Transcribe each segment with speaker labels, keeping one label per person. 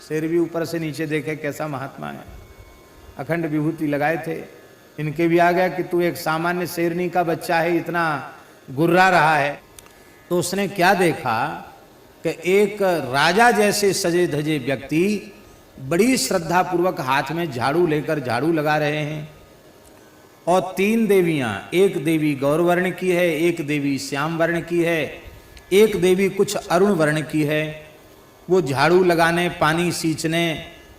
Speaker 1: शेर भी ऊपर से नीचे देखे कैसा महात्मा है, अखंड विभूति लगाए थे। इनके भी आ गया कि तू एक सामान्य शेरनी का बच्चा है, इतना गुर्रा रहा है। तो उसने क्या देखा कि एक राजा जैसे सजे धजे व्यक्ति बड़ी श्रद्धा पूर्वक हाथ में झाड़ू लेकर झाड़ू लगा रहे हैं, और 3 देवियां, एक देवी गौर वर्ण की है, एक देवी श्याम वर्ण की है, एक देवी कुछ अरुण वर्ण की है। वो झाड़ू लगाने, पानी सींचने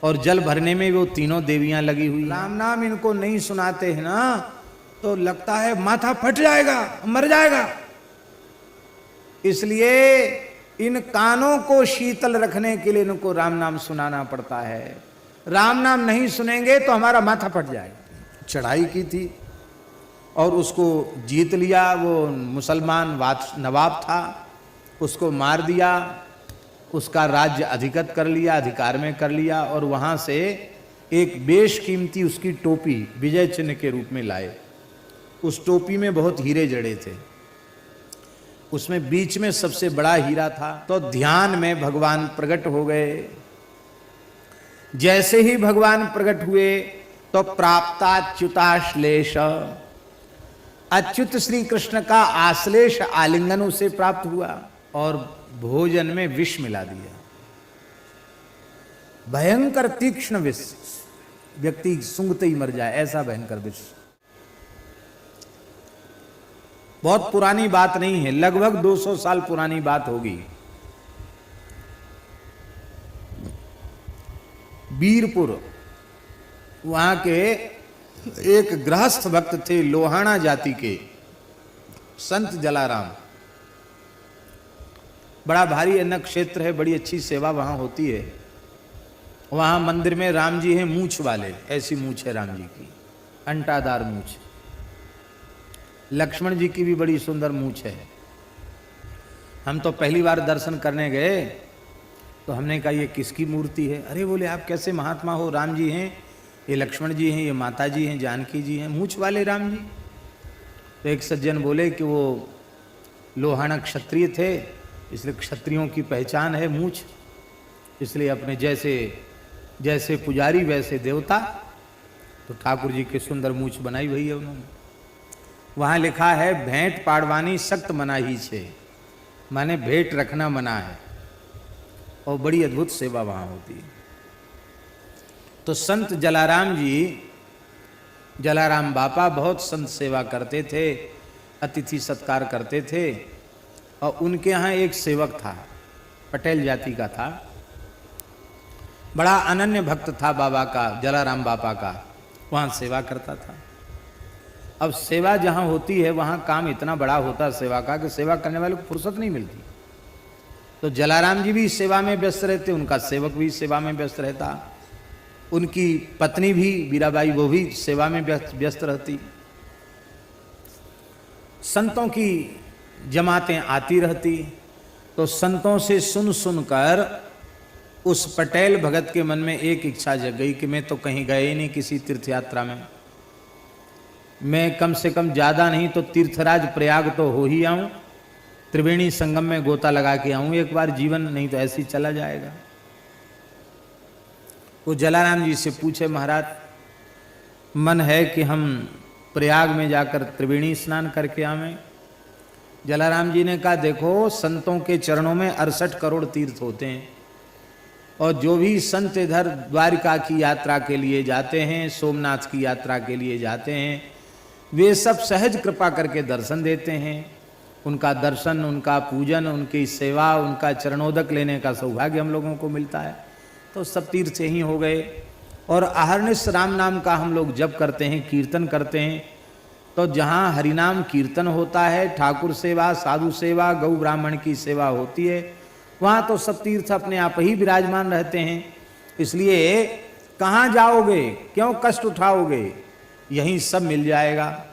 Speaker 1: और जल भरने में वो तीनों देवियां लगी हुई। राम नाम इनको नहीं सुनाते हैं ना तो लगता है माथा फट जाएगा, मर जाएगा। इसलिए इन कानों को शीतल रखने के लिए इनको राम नाम सुनाना पड़ता है। राम नाम नहीं सुनेंगे तो हमारा माथा फट जाएगा। चढ़ाई की थी और उसको जीत लिया। वो मुसलमान नवाब था, उसको मार दिया, उसका राज्य अधिगत कर लिया, अधिकार में कर लिया, और वहां से एक बेशकीमती उसकी टोपी विजय चिन्ह के रूप में लाए। उस टोपी में बहुत हीरे जड़े थे, उसमें बीच में सबसे बड़ा हीरा था। तो ध्यान में भगवान प्रकट हो गए। जैसे ही भगवान प्रकट हुए तो प्राप्ताच्युताश्लेष, अच्युत श्री कृष्ण का आश्लेष आलिंगन उसे प्राप्त हुआ और भोजन में विष मिला दिया। भयंकर तीक्ष्ण विष, व्यक्ति सूंघते ही मर जाए ऐसा भयंकर विष। बहुत पुरानी बात नहीं है, लगभग 200 साल पुरानी बात होगी। बीरपुर वहां के एक गृहस्थ भक्त थे, लोहाना जाति के संत जलाराम। बड़ा भारी अन्न क्षेत्र है, बड़ी अच्छी सेवा वहां होती है। वहां मंदिर में राम जी हैं मूछ वाले, ऐसी मूछ है राम जी की, अंटादार मूछ। लक्ष्मण जी की भी बड़ी सुंदर मूछ है। हम तो पहली बार दर्शन करने गए तो हमने कहा ये किसकी मूर्ति है? अरे बोले आप कैसे महात्मा हो, राम जी हैं, ये लक्ष्मण जी हैं, ये माता जी हैं, जानकी जी हैं, मूछ वाले राम जी। तो एक सज्जन बोले कि वो लोहाना क्षत्रिय थे, इसलिए क्षत्रियों की पहचान है मूछ, इसलिए अपने जैसे पुजारी वैसे देवता। तो ठाकुर जी के सुंदर मूछ बनाई हुई है उन्होंने। वहाँ लिखा है भेंट पाड़वानी सख्त मनाही छे, माने भेंट रखना मना है, और बड़ी अद्भुत सेवा वहाँ होती है। तो संत जलाराम जी, जलाराम बापा बहुत संत सेवा करते थे, अतिथि सत्कार करते थे। और उनके यहाँ एक सेवक था, पटेल जाति का था, बड़ा अनन्य भक्त था बाबा का, जलाराम बापा का, वहाँ सेवा करता था। अब सेवा जहाँ होती है वहाँ काम इतना बड़ा होता सेवा का कि सेवा करने वाले को फुर्सत नहीं मिलती। तो जलाराम जी भी सेवा में व्यस्त रहते, उनका सेवक भी सेवा में व्यस्त रहता, उनकी पत्नी भी वीराबाई वो भी सेवा में व्यस्त रहती। संतों की जमातें आती रहती। तो संतों से सुन सुनकर उस पटेल भगत के मन में एक इच्छा जग गई कि मैं तो कहीं गए ही नहीं किसी तीर्थ यात्रा में, मैं कम से कम ज़्यादा नहीं तो तीर्थराज प्रयाग तो हो ही आऊँ, त्रिवेणी संगम में गोता लगा के आऊँ एक बार जीवन, नहीं तो ऐसे ही चला जाएगा। वो जलाराम जी से पूछे महाराज मन है कि हम प्रयाग में जाकर त्रिवेणी स्नान करके आवें। जलाराम जी ने कहा देखो संतों के चरणों में 68 करोड़ तीर्थ होते हैं, और जो भी संत इधर द्वारिका की यात्रा के लिए जाते हैं, सोमनाथ की यात्रा के लिए जाते हैं, वे सब सहज कृपा करके दर्शन देते हैं। उनका दर्शन, उनका पूजन, उनकी सेवा, उनका चरणोदक लेने का सौभाग्य हम लोगों को मिलता है। तो सब तीर्थ ही हो गए। और अहर्निश राम नाम का हम लोग जप करते हैं, कीर्तन करते हैं। तो जहाँ हरिनाम कीर्तन होता है, ठाकुर सेवा, साधु सेवा, गौ ब्राह्मण की सेवा होती है, वहाँ तो सब तीर्थ अपने आप ही विराजमान रहते हैं। इसलिए कहाँ जाओगे, क्यों कष्ट उठाओगे, यहीं सब मिल जाएगा।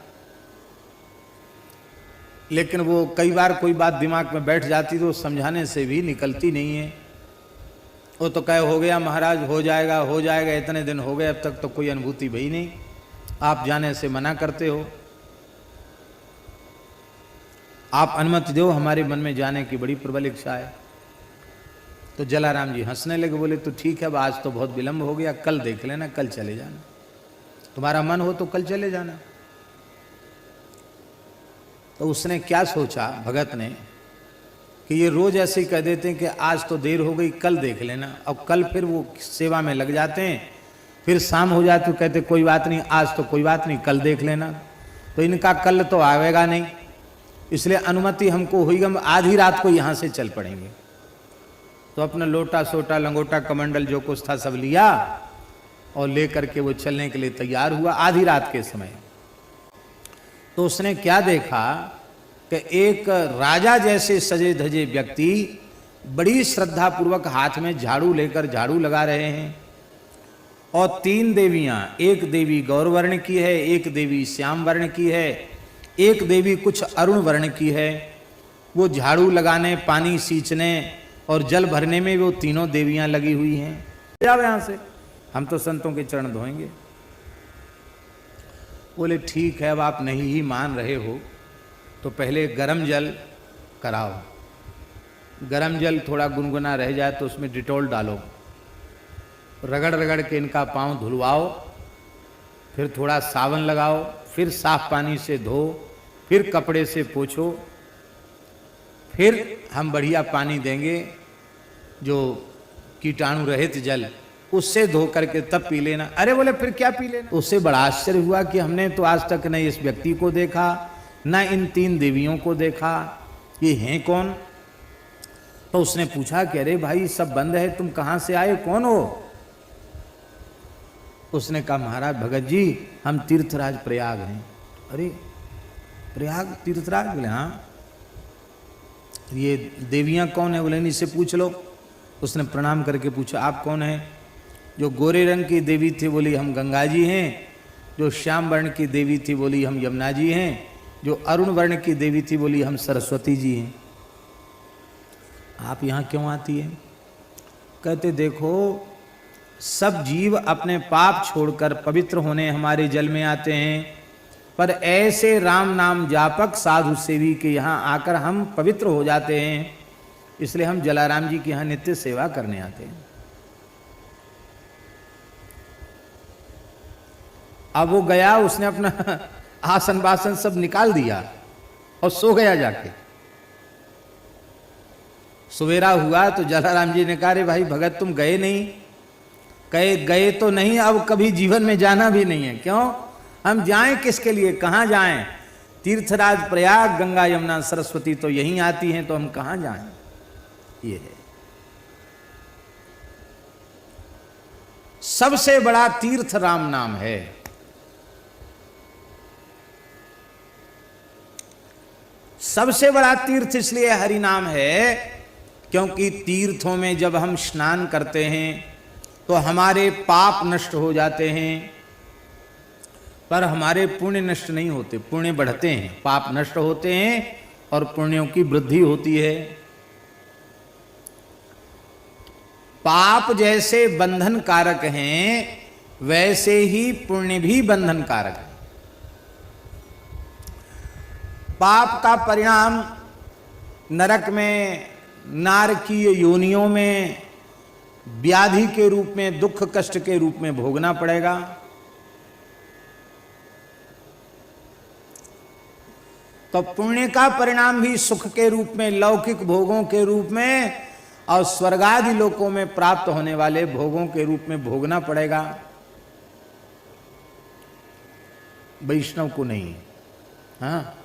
Speaker 1: लेकिन वो कई बार कोई बात दिमाग में बैठ जाती तो समझाने से भी निकलती नहीं है। वो तो कहे हो गया महाराज, हो जाएगा हो जाएगा, इतने दिन हो गए अब तक तो कोई अनुभूति भई नहीं, आप जाने से मना करते हो, आप अनुमति दो, हमारे मन में जाने की बड़ी प्रबल इच्छा है। तो जलाराम जी हंसने लगे, बोले तो ठीक है, अब आज तो बहुत विलंब हो गया, कल देख लेना, कल चले जाना, तुम्हारा मन हो तो कल चले जाना। तो उसने क्या सोचा भगत ने कि ये रोज ऐसे ही कह देते हैं कि आज तो देर हो गई, कल देख लेना, और कल फिर वो सेवा में लग जाते हैं, फिर शाम हो जाती तो कहते कोई बात नहीं, आज तो कोई बात नहीं, कल देख लेना। तो इनका कल तो आवेगा नहीं, इसलिए अनुमति हमको हुई, हम आधी रात को यहाँ से चल पड़ेंगे। तो अपना लोटा सोटा लंगोटा कमंडल जो कुछ था सब लिया और लेकर के वो चलने के लिए तैयार हुआ आधी रात के समय। तो उसने क्या देखा कि एक राजा जैसे सजे धजे व्यक्ति बड़ी श्रद्धा पूर्वक हाथ में झाड़ू लेकर झाड़ू लगा रहे हैं, और 3 देवियां, एक देवी गौरवर्ण की है, एक देवी श्याम वर्ण की है, एक देवी कुछ अरुण वर्ण की है। वो झाड़ू लगाने, पानी सींचने और जल भरने में वो तीनों देवियां लगी हुई हैं। जाओ यहां से, हम तो संतों के चरण धोएंगे। बोले ठीक है, अब आप नहीं ही मान रहे हो तो पहले गरम जल कराओ, गरम जल थोड़ा गुनगुना रह जाए तो उसमें डिटॉल डालो, रगड़ रगड़ के इनका पांव धुलवाओ, फिर थोड़ा साबुन लगाओ, फिर साफ पानी से धो, फिर कपड़े से पोंछो, फिर हम बढ़िया पानी देंगे जो कीटाणु रहित जल, उससे धो करके तब पी लेना। अरे बोले फिर क्या पी लेना? उससे बड़ा आश्चर्य हुआ कि हमने तो आज तक न इस व्यक्ति को देखा, न इन 3 देवियों को देखा, ये हैं कौन? तो उसने पूछा कि अरे भाई सब बंद है, तुम कहां से आए, कौन हो? उसने कहा महाराज भगत जी हम तीर्थराज प्रयाग हैं। अरे प्रयाग तीर्थराज? बोले हाँ। ये देवियां कौन है? बोले इनसे पूछ लो। उसने प्रणाम करके पूछा आप कौन हैं? जो गोरे रंग की देवी थी बोली हम गंगा जी हैं, जो श्याम वर्ण की देवी थी बोली हम यमुना जी हैं, जो अरुण वर्ण की देवी थी बोली हम सरस्वती जी हैं। आप यहाँ क्यों आती हैं? कहते देखो सब जीव अपने पाप छोड़कर पवित्र होने हमारे जल में आते हैं, पर ऐसे राम नाम जापक साधु सेवी के यहाँ आकर हम पवित्र हो जाते हैं, इसलिए हम जलाराम जी के यहाँ नित्य सेवा करने आते हैं। अब वो गया, उसने अपना आसन बासन सब निकाल दिया और सो गया जाके। सवेरा हुआ तो जलाराम जी ने कहा रे भाई भगत तुम गए नहीं? कहे गए तो नहीं, अब कभी जीवन में जाना भी नहीं है। क्यों? हम जाएं किसके लिए, कहां जाएं? तीर्थराज प्रयाग, गंगा यमुना सरस्वती तो यहीं आती हैं, तो हम कहां जाएं? ये है सबसे बड़ा तीर्थ राम नाम है। सबसे बड़ा तीर्थ इसलिए हरि नाम है क्योंकि तीर्थों में जब हम स्नान करते हैं तो हमारे पाप नष्ट हो जाते हैं, पर हमारे पुण्य नष्ट नहीं होते, पुण्य बढ़ते हैं, पाप नष्ट होते हैं और पुण्यों की वृद्धि होती है। पाप जैसे बंधन कारक हैं वैसे ही पुण्य भी बंधन कारक है। पाप का परिणाम नरक में, नारकीय योनियों में व्याधि के रूप में, दुख कष्ट के रूप में भोगना पड़ेगा। तो पुण्य का परिणाम भी सुख के रूप में, लौकिक भोगों के रूप में और स्वर्गादि लोकों में प्राप्त होने वाले भोगों के रूप में भोगना पड़ेगा। वैष्णव को नहीं। हाँ,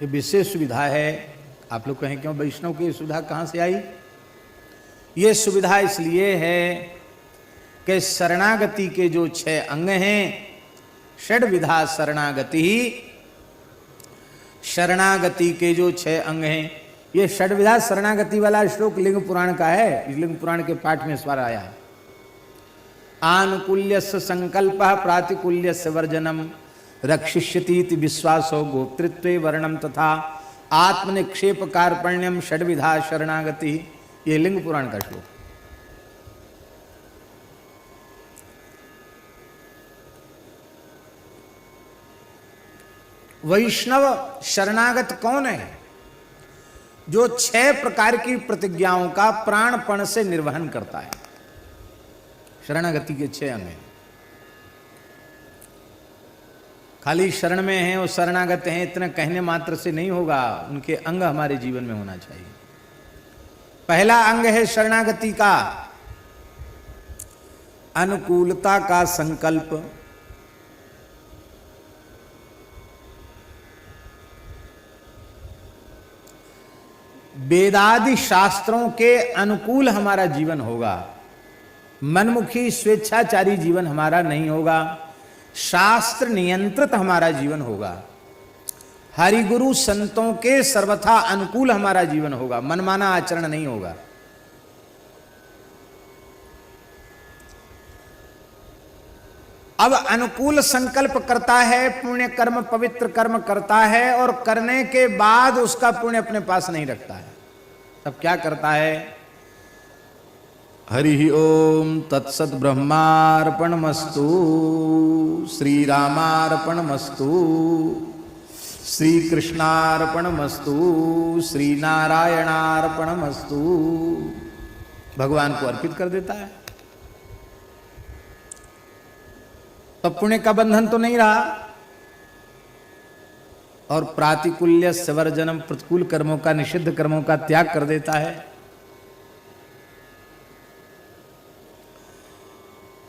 Speaker 1: ये विशेष सुविधा है। आप लोग कहें क्यों वैष्णव की सुविधा कहां से आई? ये सुविधा इसलिए है कि शरणागति के जो 6 अंग हैं, षड्विधा शरणागति, शरणागति के जो 6 अंग हैं, ये षड्विधा शरणागति वाला श्लोक लिंग पुराण का है। लिंग पुराण के पाठ में इस बार आया है। आनुकूल्यस्य संकल्पः प्रातिकूल्यस्य वर्जनम रक्षिष्यतीति विश्वासो गोप्तृत्वे वर्णम तथा आत्मनिक्षेप कार्पण्यम षड्विधा शरणागति। ये लिंग पुराण का श्लोक। वैष्णव शरणागत कौन है? जो 6 प्रकार की प्रतिज्ञाओं का प्राणपण से निर्वहन करता है। शरणागति के 6 अंग हैं। खाली शरण में हैं और शरणागत हैं इतना कहने मात्र से नहीं होगा, उनके अंग हमारे जीवन में होना चाहिए। पहला अंग है शरणागति का अनुकूलता का संकल्प। वेदादि शास्त्रों के अनुकूल हमारा जीवन होगा, मनमुखी स्वेच्छाचारी जीवन हमारा नहीं होगा, शास्त्र नियंत्रित हमारा जीवन होगा, हरिगुरु संतों के सर्वथा अनुकूल हमारा जीवन होगा, मनमाना आचरण नहीं होगा। अब अनुकूल संकल्प करता है, पुण्य कर्म पवित्र कर्म करता है और करने के बाद उसका पुण्य अपने पास नहीं रखता है। तब क्या करता है? हरि ओम तत्सत ब्रह्मार्पणमस्तु, श्री रामार्पणमस्तु, श्री कृष्णार्पणमस्तु, श्री नारायणार्पणमस्तु, भगवान को अर्पित कर देता है। तो पुण्य का बंधन तो नहीं रहा और प्रातिकूल्य सवर्जनम, प्रतिकूल कर्मों का, निषिद्ध कर्मों का त्याग कर देता है।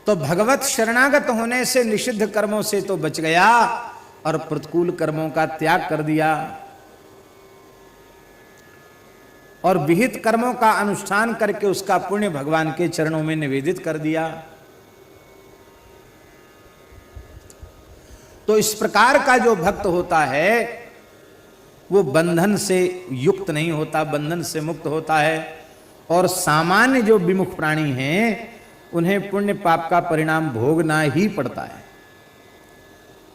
Speaker 1: तो भगवत शरणागत होने से निषिद्ध कर्मों से तो बच गया और प्रतिकूल कर्मों का त्याग कर दिया और विहित कर्मों का अनुष्ठान करके उसका पुण्य भगवान के चरणों में निवेदित कर दिया। तो इस प्रकार का जो भक्त होता है वो बंधन से युक्त नहीं होता, बंधन से मुक्त होता है। और सामान्य जो विमुख प्राणी हैं उन्हें पुण्य पाप का परिणाम भोगना ही पड़ता है।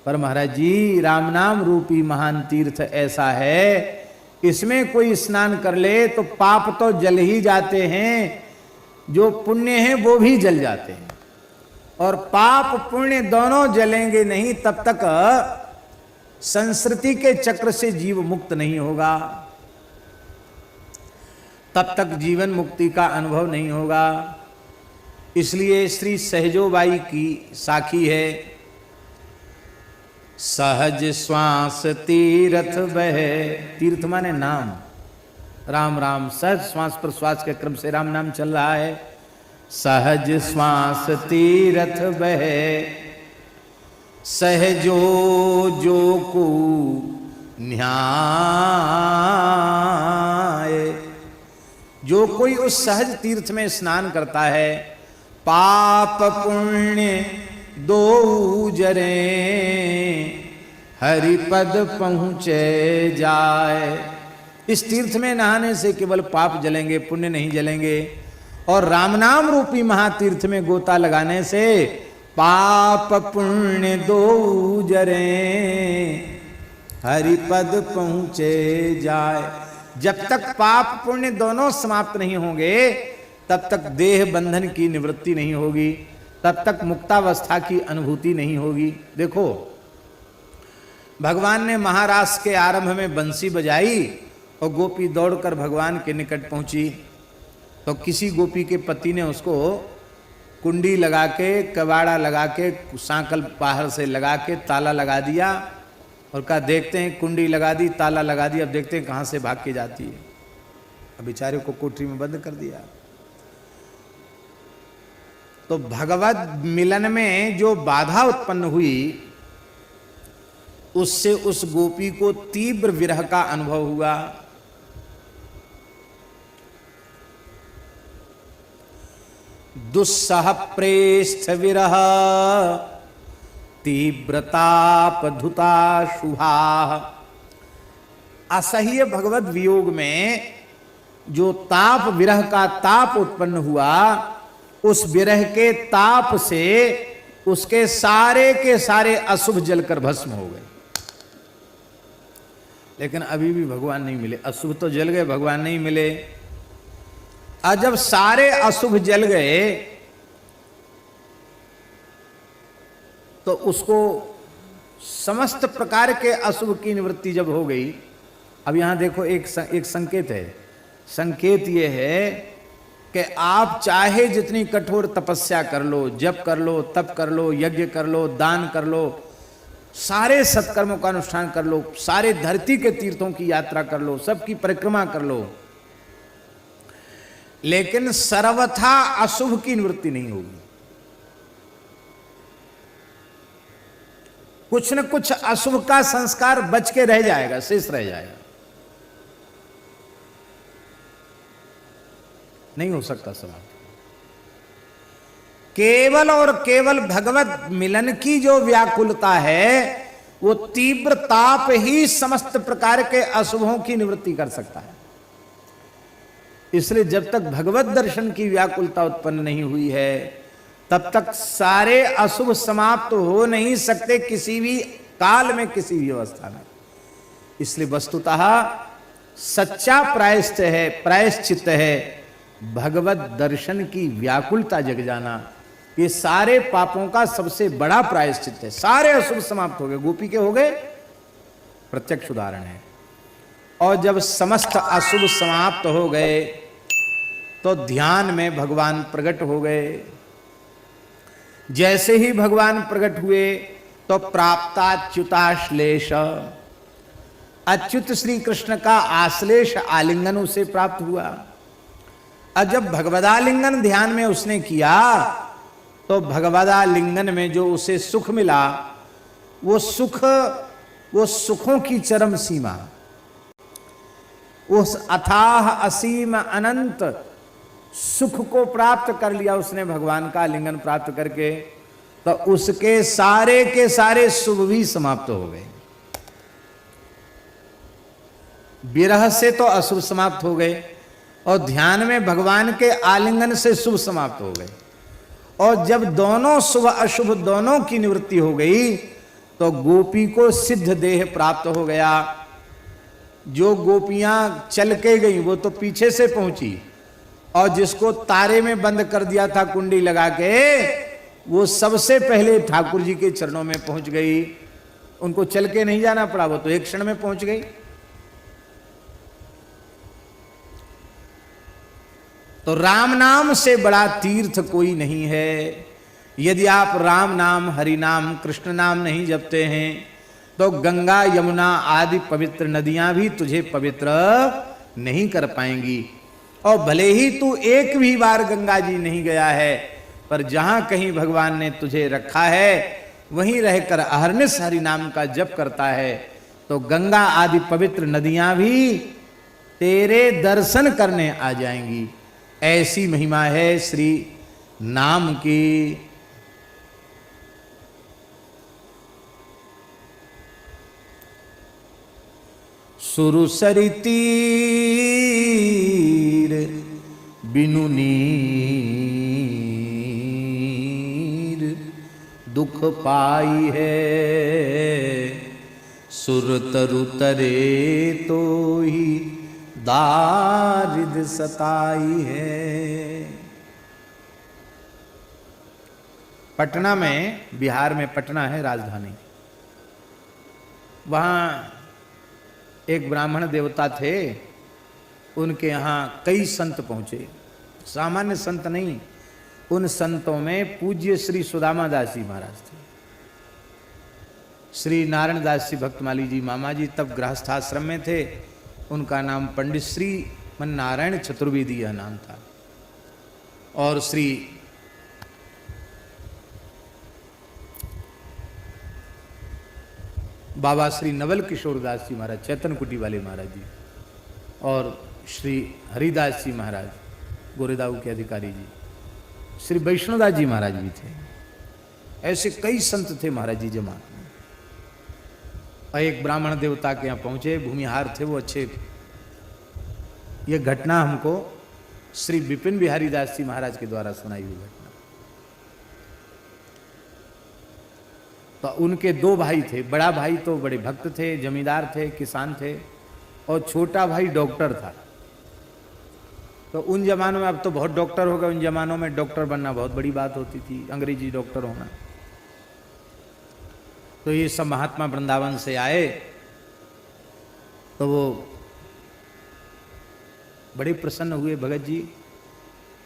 Speaker 1: पर महाराज जी, राम नाम रूपी महान तीर्थ ऐसा है, इसमें कोई स्नान कर ले तो पाप तो जल ही जाते हैं, जो पुण्य है वो भी जल जाते हैं। और पाप पुण्य दोनों जलेंगे नहीं तब तक संस्कृति के चक्र से जीव मुक्त नहीं होगा, तब तक जीवन मुक्ति का अनुभव नहीं होगा। इसलिए श्री सहजोबाई की साखी है, सहज श्वास तीर्थ बहे, तीर्थ माने नाम, राम राम, सहज श्वास प्रश्वास के क्रम से राम नाम चल रहा है। सहज श्वास तीर्थ बहे, सहजो जो को न्याय। जो कोई उस सहज तीर्थ में स्नान करता है, पाप पुण्य दो जरे, हरिपद पहुँचे जाए। इस तीर्थ में नहाने से केवल पाप जलेंगे, पुण्य नहीं जलेंगे। और रामनाम रूपी महातीर्थ में गोता लगाने से पाप पुण्य दो जरे, हरिपद पहुँचे जाए। जब तक पाप पुण्य दोनों समाप्त नहीं होंगे तब तक देह बंधन की निवृत्ति नहीं होगी, तब तक मुक्तावस्था की अनुभूति नहीं होगी। देखो, भगवान ने महारास के आरंभ में बंसी बजाई और गोपी दौड़कर भगवान के निकट पहुंची। तो किसी गोपी के पति ने उसको कुंडी लगा के, कबाड़ा लगा के, सांकल बाहर से लगा के ताला लगा दिया और कहा देखते हैं, कुंडी लगा दी, ताला लगा दिया, अब देखते हैं कहाँ से भाग के जाती है। अब बेचारे को कोठरी में बंद कर दिया। तो भगवत मिलन में जो बाधा उत्पन्न हुई उससे उस गोपी को तीव्र विरह का अनुभव हुआ। दुस्सह प्रेष्ठ विरह तीव्रताप धुता शुभा। असह्य भगवत वियोग में जो ताप, विरह का ताप उत्पन्न हुआ, उस विरह के ताप से उसके सारे के सारे अशुभ जलकर भस्म हो गए। लेकिन अभी भी भगवान नहीं मिले। अशुभ तो जल गए, भगवान नहीं मिले। और जब सारे अशुभ जल गए तो उसको समस्त प्रकार के अशुभ की निवृत्ति जब हो गई, अब यहां देखो एक संकेत है। संकेत ये है कि आप चाहे जितनी कठोर तपस्या कर लो, जप कर लो, तप कर लो, यज्ञ कर लो, दान कर लो, सारे सत्कर्मों का अनुष्ठान कर लो, सारे धरती के तीर्थों की यात्रा कर लो, सबकी परिक्रमा कर लो, लेकिन सर्वथा अशुभ की निवृत्ति नहीं होगी। कुछ न कुछ अशुभ का संस्कार बच के रह जाएगा, शेष रह जाएगा। नहीं हो सकता समाप्त। केवल और केवल भगवत मिलन की जो व्याकुलता है, वो तीव्र ताप ही समस्त प्रकार के अशुभों की निवृत्ति कर सकता है। इसलिए जब तक भगवत दर्शन की व्याकुलता उत्पन्न नहीं हुई है, तब तक सारे अशुभ समाप्त हो नहीं सकते किसी भी काल में, किसी भी अवस्था में। इसलिए वस्तुतः सच्चा प्रायश्चित है, प्रायश्चित है भगवत दर्शन की व्याकुलता जग जाना। ये सारे पापों का सबसे बड़ा प्रायश्चित है। सारे अशुभ समाप्त हो गए, गोपी के हो गए, प्रत्यक्ष उदाहरण है। और जब समस्त अशुभ समाप्त हो गए तो ध्यान में भगवान प्रकट हो गए। जैसे ही भगवान प्रकट हुए तो प्राप्ताच्युताश्लेष, अच्युत श्री कृष्ण का आश्लेष आलिंगन उसे प्राप्त हुआ। और जब भगवदालिंगन ध्यान में उसने किया तो भगवदालिंगन में जो उसे सुख मिला, वो सुख, वो सुखों की चरम सीमा, उस अथाह असीम अनंत सुख को प्राप्त कर लिया उसने भगवान का आलिंगन प्राप्त करके। तो उसके सारे के सारे शुभ भी समाप्त हो गए। विरह से तो अशुभ समाप्त हो गए, और ध्यान में भगवान के आलिंगन से शुभ समाप्त हो गए। और जब दोनों शुभ अशुभ दोनों की निवृत्ति हो गई तो गोपी को सिद्ध देह प्राप्त हो गया। जो गोपियां चल के गई वो तो पीछे से पहुंची, और जिसको तारे में बंद कर दिया था कुंडी लगा के, वो सबसे पहले ठाकुर जी के चरणों में पहुंच गई। उनको चल के नहीं जाना पड़ा, वो तो एक क्षण में पहुंच गई। तो राम नाम से बड़ा तीर्थ कोई नहीं है। यदि आप राम नाम, हरि नाम, कृष्ण नाम नहीं जपते हैं तो गंगा, यमुना आदि पवित्र नदियां भी तुझे पवित्र नहीं कर पाएंगी। और भले ही तू एक भी बार गंगा जी नहीं गया है, पर जहां कहीं भगवान ने तुझे रखा है वहीं रहकर अहरनिश हरि नाम का जप करता है, तो गंगा आदि पवित्र नदियां भी तेरे दर्शन करने आ जाएंगी। ऐसी महिमा है श्री नाम की। सुरसरी तीर बिनु नीर दुख पाई है, सुर तरु तरे तो ही दारिद सताई है। पटना में, बिहार में पटना है राजधानी, वहाँ एक ब्राह्मण देवता थे। उनके यहाँ कई संत पहुँचे, सामान्य संत नहीं। उन संतों में पूज्य श्री सुदामा दास जी महाराज थे, श्री नारायण दास जी भक्तमाली जी मामा जी तब गृहस्थाश्रम में थे। उनका नाम पंडित श्री मन नारायण चतुर्वेदी यह नाम था। और श्री बाबा श्री नवल किशोर दास जी महाराज, चैतन कुटी वाले महाराज जी, और श्री हरिदास जी महाराज गोरेदाऊ के अधिकारी जी, श्री वैष्णोदास जी महाराज भी थे। ऐसे कई संत थे महाराज जी जमा। और एक ब्राह्मण देवता के यहाँ पहुंचे, भूमिहार थे वो अच्छे। ये घटना हमको श्री विपिन बिहारी दास जी महाराज के द्वारा सुनाई हुई घटना। तो उनके दो भाई थे। बड़ा भाई तो बड़े भक्त थे, जमींदार थे, किसान थे, और छोटा भाई डॉक्टर था। तो उन जमानों में, अब तो बहुत डॉक्टर हो गए, उन जमानों में डॉक्टर बनना बहुत बड़ी बात होती थी, अंग्रेजी डॉक्टर होना। तो ये सब महात्मा वृंदावन से आए, तो वो बड़े प्रसन्न हुए भगत जी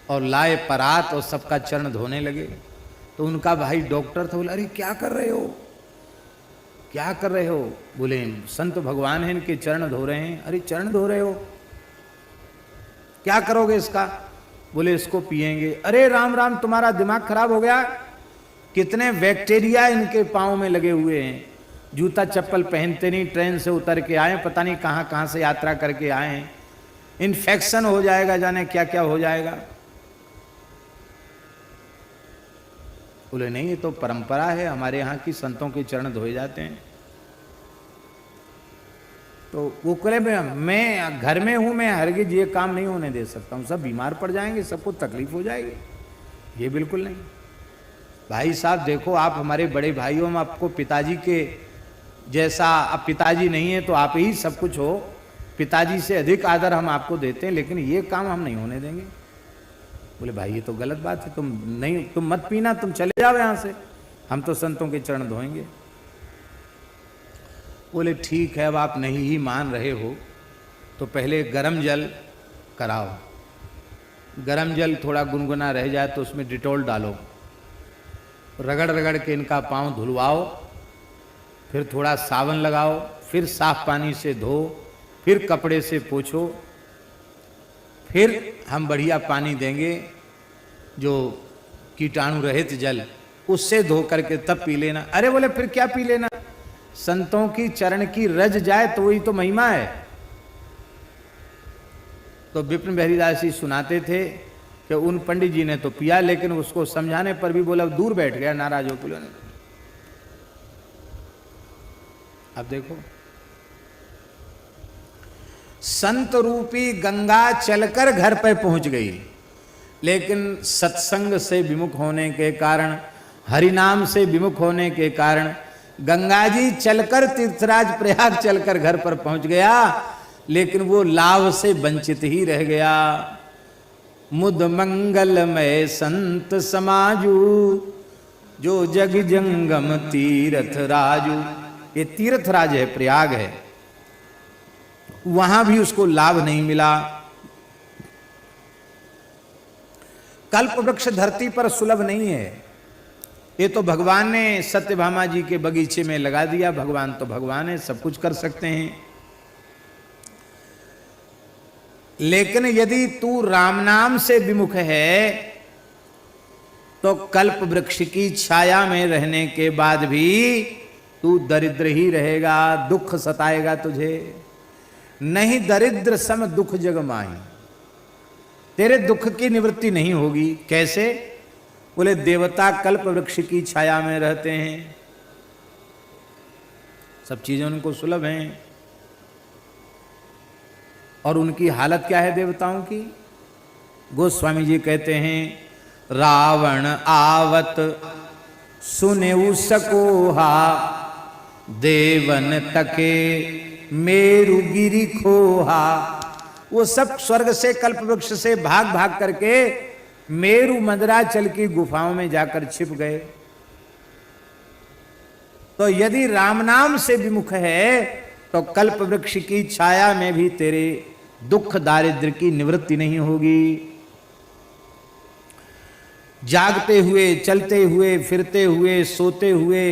Speaker 1: और लाए परात और सबका चरण धोने लगे। तो उनका भाई डॉक्टर था, बोला अरे क्या कर रहे हो, क्या कर रहे हो? बोले संत भगवान हैं, इनके चरण धो रहे हैं। अरे चरण धो रहे हो, क्या करोगे इसका? बोले इसको पिएंगे। अरे राम राम, तुम्हारा दिमाग खराब हो गया? कितने बैक्टीरिया इनके पाँव में लगे हुए हैं, जूता चप्पल पहनते नहीं, ट्रेन से उतर के आए, पता नहीं कहाँ कहाँ से यात्रा करके आए हैं, इन्फेक्शन हो जाएगा, जाने क्या क्या हो जाएगा। बोले नहीं, ये तो परंपरा है हमारे यहाँ की, संतों के चरण धोए जाते हैं। तो वो कहे मैं घर में हूँ, मैं हरगिज ये काम नहीं होने दे सकता हूँ, सब बीमार पड़ जाएंगे, सबको तकलीफ हो जाएगी। ये बिल्कुल नहीं। भाई साहब देखो, आप हमारे बड़े भाई हो, हम आपको पिताजी के जैसा, अब पिताजी नहीं है तो आप ही सब कुछ हो, पिताजी से अधिक आदर हम आपको देते हैं, लेकिन ये काम हम नहीं होने देंगे। बोले भाई ये तो गलत बात है, तुम मत पीना, तुम चले जाओ यहाँ से, हम तो संतों के चरण धोएंगे। बोले ठीक है, अब आप नहीं ही मान रहे हो तो पहले गरम जल कराओ, गरम जल थोड़ा गुनगुना रह जाए तो उसमें डिटॉल डालो, रगड़ रगड़ के इनका पाँव धुलवाओ, फिर थोड़ा साबुन लगाओ, फिर साफ पानी से धो, फिर कपड़े से पोंछो, फिर हम बढ़िया पानी देंगे जो कीटाणु रहित जल, उससे धो करके तब पी लेना। अरे बोले फिर क्या पी लेना? संतों की चरण की रज जाए तो वही तो महिमा है। तो विपिन बिहारी दास जी सुनाते थे कि उन पंडित जी ने तो पिया, लेकिन उसको समझाने पर भी बोला दूर बैठ गया, नाराज हो पिलो। अब देखो, संत रूपी गंगा चलकर घर पर पहुंच गई, लेकिन सत्संग से विमुख होने के कारण, हरिनाम से विमुख होने के कारण गंगा जी चलकर तीर्थराज प्रयाग चलकर घर पर पहुंच गया, लेकिन वो लाभ से वंचित ही रह गया। मुद मंगलमय संत समाजू, जो जग जंगम तीर्थ राजू। ये तीर्थ राज है, प्रयाग है, वहां भी उसको लाभ नहीं मिला। कल्प वृक्ष धरती पर सुलभ नहीं है, ये तो भगवान ने सत्यभामा जी के बगीचे में लगा दिया। भगवान तो भगवान है, सब कुछ कर सकते हैं। लेकिन यदि तू राम नाम से विमुख है तो कल्प वृक्ष की छाया में रहने के बाद भी तू दरिद्र ही रहेगा, दुख सताएगा तुझे। नहीं दरिद्र सम दुख जग माही, तेरे दुख की निवृत्ति नहीं होगी। कैसे? बोले देवता कल्प वृक्ष की छाया में रहते हैं, सब चीजें उनको सुलभ हैं, और उनकी हालत क्या है देवताओं की? गोस्वामी जी कहते हैं रावण आवत सुनेउ सकोहा, देवन तके मेरु गिरि खोहा। वो सब स्वर्ग से कल्प वृक्ष से भाग भाग करके मेरु मंदराचल की गुफाओं में जाकर छिप गए। तो यदि राम नाम से विमुख है तो कल्प वृक्ष की छाया में भी तेरे दुख दारिद्र्य की निवृत्ति नहीं होगी। जागते हुए, चलते हुए, फिरते हुए, सोते हुए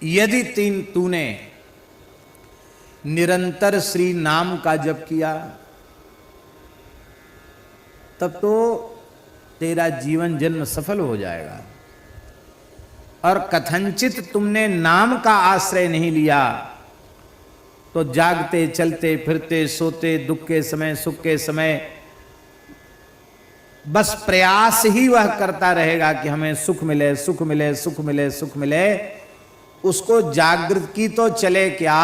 Speaker 1: यदि तूने निरंतर श्री नाम का जप किया तब तो तेरा जीवन जन्म सफल हो जाएगा। और कथनचित तुमने नाम का आश्रय नहीं लिया तो जागते, चलते, फिरते, सोते, दुख के समय, सुख के समय बस प्रयास ही वह करता रहेगा कि हमें सुख मिले, सुख मिले, सुख मिले, सुख मिले। उसको जागृत की तो चले क्या,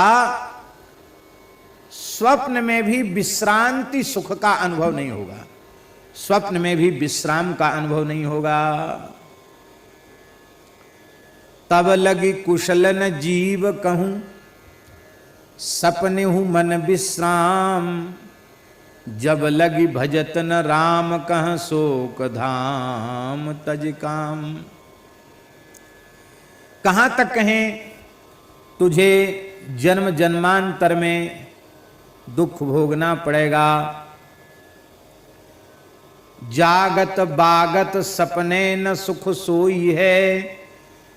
Speaker 1: स्वप्न में भी विश्रांति सुख का अनुभव नहीं होगा, स्वप्न में भी विश्राम का अनुभव नहीं होगा। तब लगी कुशलन जीव कहूं, सपने हूं मन विश्राम। जब लगी भजत न राम कह शोक धाम तज काम। कहां तक कहें, तुझे जन्म जन्मांतर में दुख भोगना पड़ेगा। जागत बागत सपने न सुख सोई है,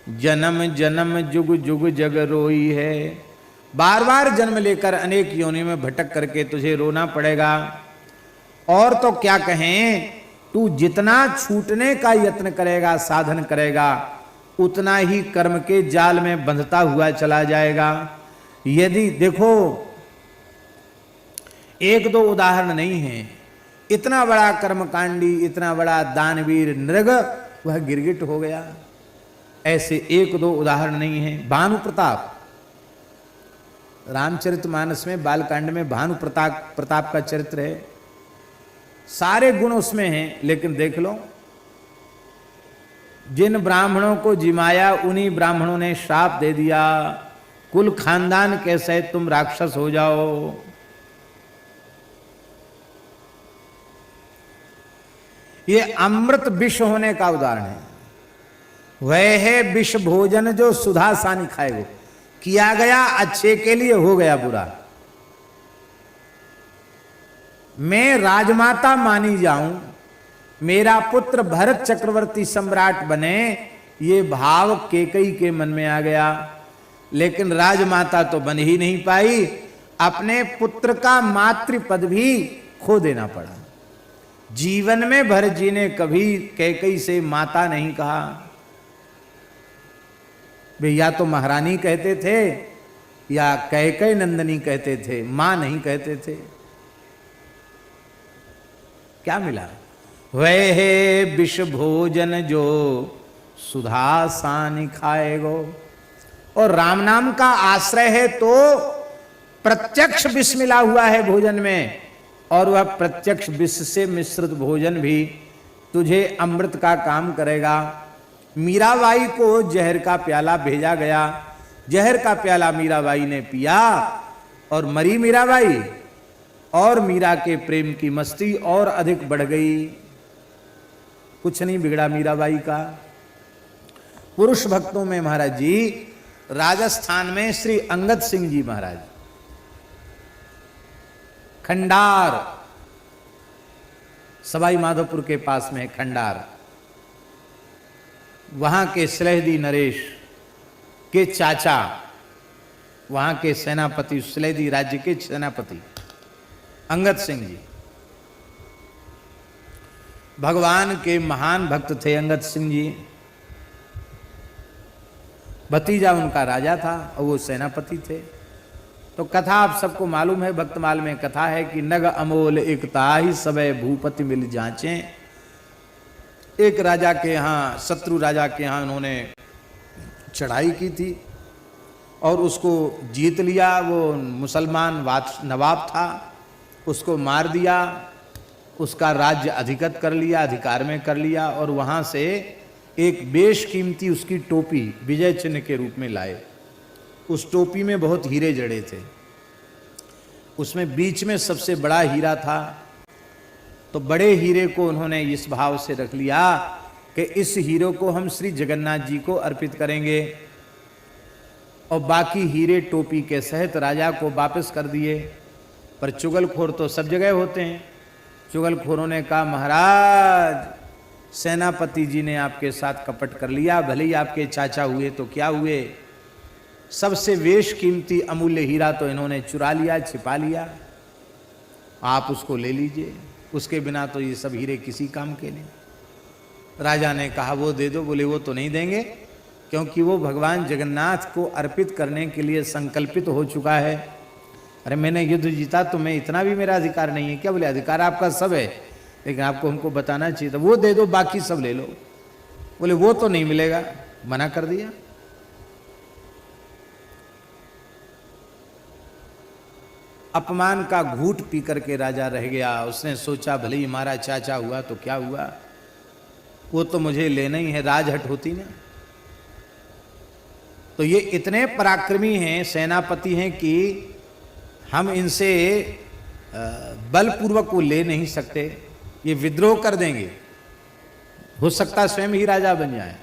Speaker 1: जन्म जन्म जुग जुग जग रोई है। बार बार जन्म लेकर अनेक योनि में भटक करके तुझे रोना पड़ेगा। और तो क्या कहें, तू जितना छूटने का यत्न करेगा, साधन करेगा, उतना ही कर्म के जाल में बंधता हुआ चला जाएगा। यदि देखो, एक दो उदाहरण नहीं है, इतना बड़ा कर्मकांडी, इतना बड़ा दानवीर नृग वह गिरगिट हो गया। ऐसे एक दो उदाहरण नहीं है। भानु प्रताप, रामचरितमानस में बालकांड में भानु प्रताप का चरित्र है, सारे गुण उसमें हैं। लेकिन देख लो, जिन ब्राह्मणों को जिमाया उन्हीं ब्राह्मणों ने श्राप दे दिया, कुल खानदान कैसे तुम राक्षस हो जाओ। ये अमृत विष होने का उदाहरण है। वह है विष भोजन जो सुधा सानी खाएगो। किया गया अच्छे के लिए, हो गया बुरा। मैं राजमाता मानी जाऊं, मेरा पुत्र भरत चक्रवर्ती सम्राट बने, ये भाव केकई के मन में आ गया। लेकिन राजमाता तो बन ही नहीं पाई, अपने पुत्र का मातृ पद भी खो देना पड़ा। जीवन में भरत जी ने कभी कैकई से माता नहीं कहा। वे या तो महारानी कहते थे या कैकई नंदनी कहते थे, मां नहीं कहते थे। क्या मिला? वह है विष भोजन जो सुधा सानी खाएगो। और राम नाम का आश्रय है तो प्रत्यक्ष विष मिला हुआ है भोजन में, और वह प्रत्यक्ष विष से मिश्रित भोजन भी तुझे अमृत का काम करेगा। मीराबाई को जहर का प्याला भेजा गया, जहर का प्याला मीराबाई ने पिया और मरी मीराबाई, और मीरा के प्रेम की मस्ती और अधिक बढ़ गई। कुछ नहीं बिगड़ा मीराबाई का। पुरुष भक्तों में महाराज जी, राजस्थान में श्री अंगद सिंह जी महाराज, खंडार, सवाई माधोपुर के पास में खंडार, वहां के सलेहदी नरेश के चाचा, वहां के सेनापति, सलेहदी राज्य के सेनापति अंगद सिंह जी भगवान के महान भक्त थे। अंगद सिंह जी, भतीजा उनका राजा था और वो सेनापति थे। तो कथा आप सबको मालूम है, भक्तमाल में कथा है कि नग अमोल एकता ही सबे भूपति मिल जांचे। एक राजा के यहाँ, शत्रु राजा के यहाँ उन्होंने चढ़ाई की थी और उसको जीत लिया। वो मुसलमान नवाब था, उसको मार दिया, उसका राज्य अधिगत कर लिया, अधिकार में कर लिया, और वहाँ से एक बेशकीमती उसकी टोपी विजय चिन्ह के रूप में लाए। उस टोपी में बहुत हीरे जड़े थे, उसमें बीच में सबसे बड़ा हीरा था। तो बड़े हीरे को उन्होंने इस भाव से रख लिया कि इस हीरे को हम श्री जगन्नाथ जी को अर्पित करेंगे, और बाकी हीरे टोपी के सहित राजा को वापस कर दिए। पर चुगलखोर तो सब जगह होते हैं। चुगलखोरों ने कहा, महाराज सेनापति जी ने आपके साथ कपट कर लिया, भले ही आपके चाचा हुए तो क्या हुए, सबसे वेश कीमती अमूल्य हीरा तो इन्होंने चुरा लिया, छिपा लिया, आप उसको ले लीजिए, उसके बिना तो ये सब हीरे किसी काम के नहीं। राजा ने कहा वो दे दो। बोले वो तो नहीं देंगे, क्योंकि वो भगवान जगन्नाथ को अर्पित करने के लिए संकल्पित हो चुका है। अरे मैंने युद्ध जीता तो मैं इतना भी मेरा अधिकार नहीं है क्या? बोले अधिकार आपका सब है, लेकिन आपको हमको बताना चाहिए था। वो दे दो, बाकी सब ले लो। बोले वो तो नहीं मिलेगा, मना कर दिया। अपमान का घूंट पी करके राजा रह गया। उसने सोचा भले ही हमारा चाचा हुआ तो क्या हुआ, वो तो मुझे लेना ही है, राजहट होती ना। तो ये इतने पराक्रमी हैं, सेनापति हैं कि हम इनसे बलपूर्वक को ले नहीं सकते, ये विद्रोह कर देंगे, हो सकता स्वयं ही राजा बन जाए।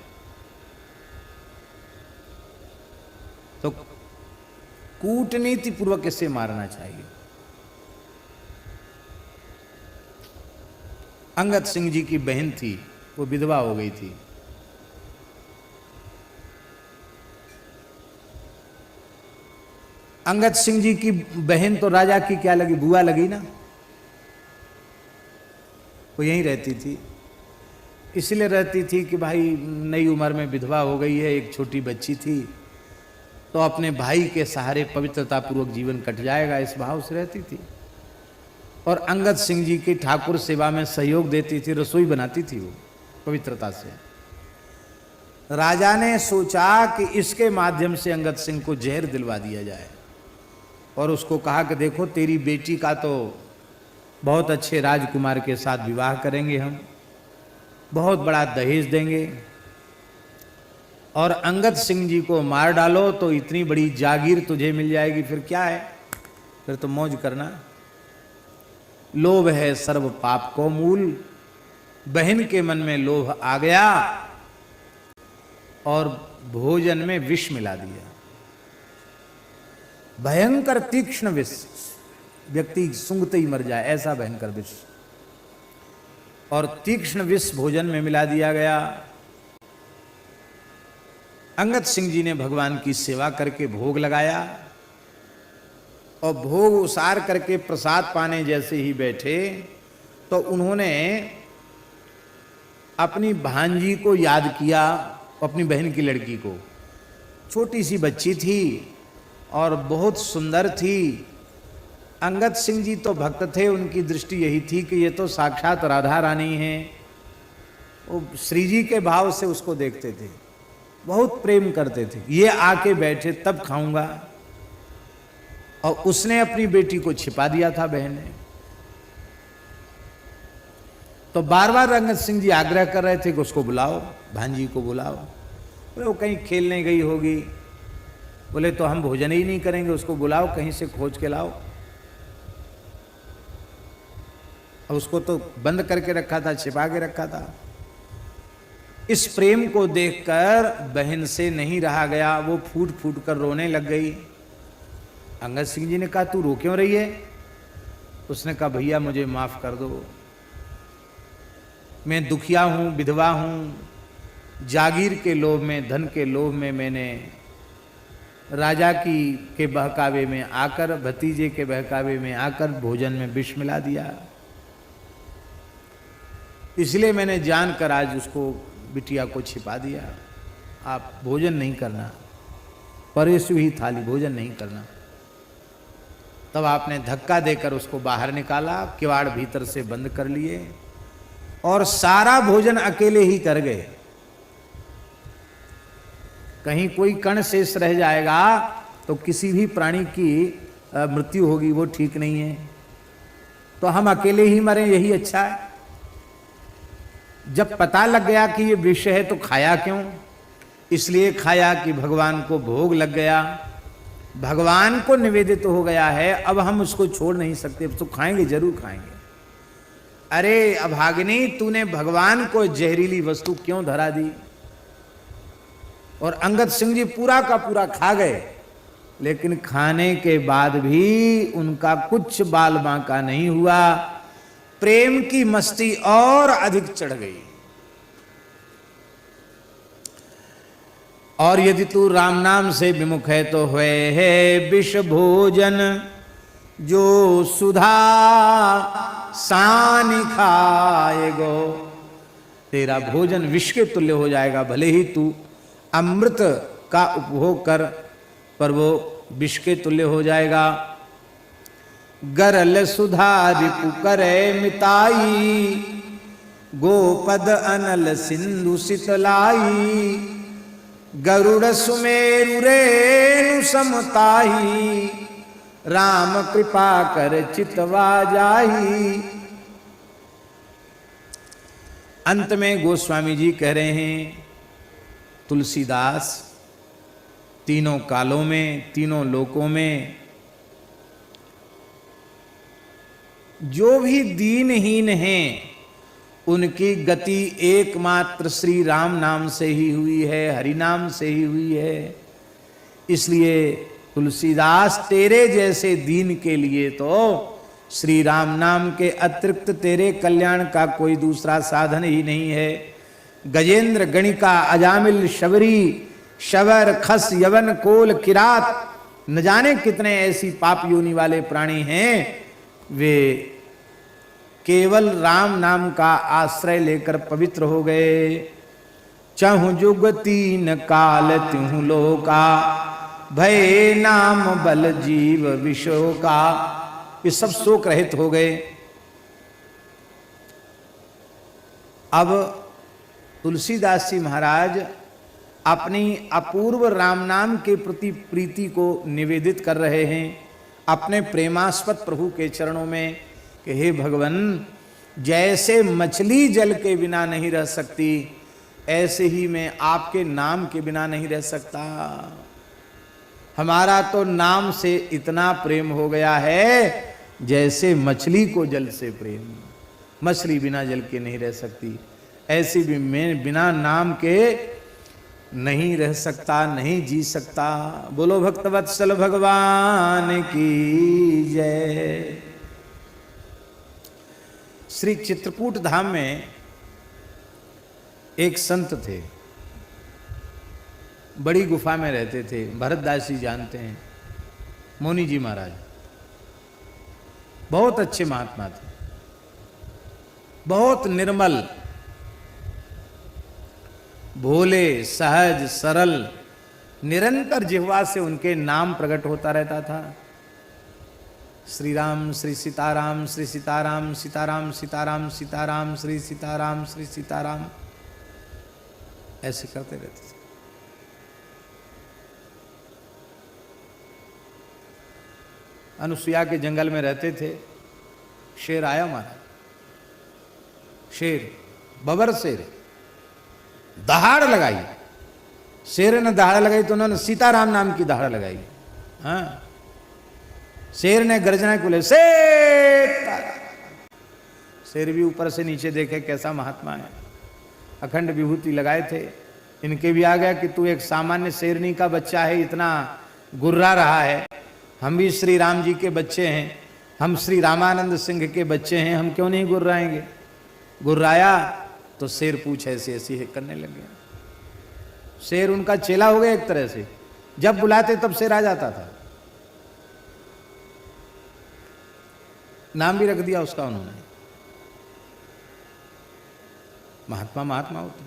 Speaker 1: तो कूटनीति पूर्वक इससे मारना चाहिए। अंगद सिंह जी की बहन थी, वो विधवा हो गई थी। अंगद सिंह जी की बहन तो राजा की क्या लगी, बुआ लगी ना, वो यहीं रहती थी। इसलिए रहती थी कि भाई नई उम्र में विधवा हो गई है, एक छोटी बच्ची थी, तो अपने भाई के सहारे पवित्रता पूर्वक जीवन कट जाएगा, इस भाव से रहती थी। और अंगद सिंह जी की ठाकुर सेवा में सहयोग देती थी, रसोई बनाती थी वो पवित्रता से। राजा ने सोचा कि इसके माध्यम से अंगद सिंह को जहर दिलवा दिया जाए और उसको कहा कि देखो तेरी बेटी का तो बहुत अच्छे राजकुमार के साथ विवाह करेंगे हम, बहुत बड़ा दहेज देंगे, और अंगद सिंह जी को मार डालो तो इतनी बड़ी जागीर तुझे मिल जाएगी, फिर क्या है, फिर तो मौज करना। लोभ है सर्व पाप को मूल। बहन के मन में लोभ आ गया और भोजन में विष मिला दिया। भयंकर तीक्ष्ण विष, व्यक्ति सूंघते ही मर जाए, ऐसा भयंकर विष, और तीक्ष्ण विष भोजन में मिला दिया गया। अंगद सिंह जी ने भगवान की सेवा करके भोग लगाया और भोग उसार करके प्रसाद पाने जैसे ही बैठे तो उन्होंने अपनी भांजी को याद किया, अपनी बहन की लड़की को। छोटी सी बच्ची थी और बहुत सुंदर थी। अंगद सिंह जी तो भक्त थे, उनकी दृष्टि यही थी कि ये तो साक्षात राधा रानी है। वो श्री जी के भाव से उसको देखते थे, बहुत प्रेम करते थे। ये आके बैठे तब खाऊंगा, और उसने अपनी बेटी को छिपा दिया था बहन ने। तो बार बार अंगद सिंह जी आग्रह कर रहे थे कि उसको बुलाओ, भांजी को बुलाओ। बोले वो कहीं खेलने गई होगी। बोले तो हम भोजन ही नहीं करेंगे, उसको बुलाओ, कहीं से खोज के लाओ। और उसको तो बंद करके रखा था, छिपा के रखा था। इस प्रेम को देखकर बहन से नहीं रहा गया, वो फूट फूट कर रोने लग गई। अंगद सिंह जी ने कहा तू रो क्यों रही है? उसने कहा भैया मुझे माफ कर दो, मैं दुखिया हूं, विधवा हूं, जागीर के लोभ में, धन के लोभ में मैंने राजा के बहकावे में आकर, भतीजे के बहकावे में आकर भोजन में विष मिला दिया। इसलिए मैंने जानकर आज उसको, बिटिया को छिपा दिया। आप भोजन नहीं करना, परेश हुई थाली, भोजन नहीं करना। तब आपने धक्का देकर उसको बाहर निकाला, किवाड़ भीतर से बंद कर लिए और सारा भोजन अकेले ही कर गए। कहीं कोई कण शेष रह जाएगा तो किसी भी प्राणी की मृत्यु होगी, वो ठीक नहीं है। तो हम अकेले ही मरें, यही अच्छा है। जब पता लग गया कि ये विष है तो खाया क्यों? इसलिए खाया कि भगवान को भोग लग गया, भगवान को निवेदित हो गया है, अब हम उसको छोड़ नहीं सकते, तो खाएंगे, जरूर खाएंगे। अरे अभागिनी, तूने भगवान को जहरीली वस्तु क्यों धरा दी? और अंगद सिंह जी पूरा का पूरा खा गए, लेकिन खाने के बाद भी उनका कुछ बाल बांका नहीं हुआ। प्रेम की मस्ती और अधिक चढ़ गई। और यदि तू राम नाम से विमुख है तो हुए है विष भोजन, जो सुधा सानि खाएगो। तेरा भोजन विष के तुल्य हो जाएगा, भले ही तू अमृत का उपभोग कर, पर वो विष के तुल्य हो जाएगा। गरल सुधा रिपु करे मिताई, गोपद अनल सिंधु सितलाई। गरुड़ सुमेरु रेणु समताही, राम कृपा कर चितवा जाही। अंत में गोस्वामी जी कह रहे हैं, तुलसीदास तीनों कालों में, तीनों लोकों में जो भी दीनहीन हैं, उनकी गति एकमात्र श्री राम नाम से ही हुई है, हरि नाम से ही हुई है। इसलिए तुलसीदास तेरे जैसे दीन के लिए तो श्री राम नाम के अतिरिक्त तेरे कल्याण का कोई दूसरा साधन ही नहीं है। गजेंद्र, गणिका, अजामिल, शबरी, शबर, खस, यवन, कोल, किरात, न जाने कितने ऐसी पाप योनि वाले प्राणी हैं, वे केवल राम नाम का आश्रय लेकर पवित्र हो गए। चहु जुग तीन काल तिहु लोका, भय नाम बल जीव विशो का। ये सब शोक रहित हो गए। अब तुलसीदास जी महाराज अपनी अपूर्व राम नाम के प्रति प्रीति को निवेदित कर रहे हैं अपने प्रेमास्पद प्रभु के चरणों में कि हे भगवान, जैसे मछली जल के बिना नहीं रह सकती, ऐसे ही मैं आपके नाम के बिना नहीं रह सकता। हमारा तो नाम से इतना प्रेम हो गया है जैसे मछली को जल से प्रेम। मछली बिना जल के नहीं रह सकती, ऐसी भी मैं बिना नाम के नहीं रह सकता, नहीं जी सकता। बोलो भक्तवत्सल भगवान की जय। श्री चित्रकूट धाम में एक संत थे, बड़ी गुफा में रहते थे। भरतदास जी जानते हैं, मोनी जी महाराज, बहुत अच्छे महात्मा थे, बहुत निर्मल, भोले, सहज, सरल, निरंतर जिह्वा से उनके नाम प्रकट होता रहता था। श्री राम, श्री सीताराम, श्री सीताराम, सीताराम सीताराम, सीताराम श्री सीताराम, श्री सीताराम, ऐसे करते रहते थे। अनुसुईया के जंगल में रहते थे। शेर आया महाराज, शेर, बबर शेर, दहाड़ लगाई। शेर ने दहाड़ लगाई तो उन्होंने सीताराम नाम की दहाड़ लगाई। हाँ, शेर ने गर्जना को ले, शेर भी ऊपर से नीचे देखे कैसा महात्मा है, अखंड विभूति लगाए थे। इनके भी आ गया कि तू एक सामान्य शेरनी का बच्चा है, इतना गुर्रा रहा है, हम भी श्री राम जी के बच्चे हैं, हम श्री रामानंद सिंह के बच्चे हैं, हम क्यों नहीं गुर्राएंगे। गुर्राया तो शेर पूछ ऐसी ऐसी करने लग गया। शेर उनका चेला हो गया एक तरह से, जब बुलाते तब शेर आ जाता था। नाम भी रख दिया उसका उन्होंने। महात्मा महात्मा होते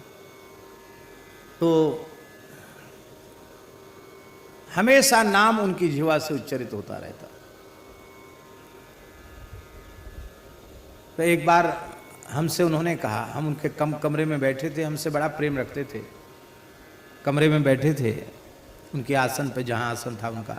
Speaker 1: तो हमेशा नाम उनकी जीवा से उच्चरित होता रहता। तो एक बार हमसे उन्होंने कहा, हम उनके कमरे में बैठे थे, हमसे बड़ा प्रेम रखते थे, कमरे में बैठे थे उनके आसन पे, जहां आसन था उनका।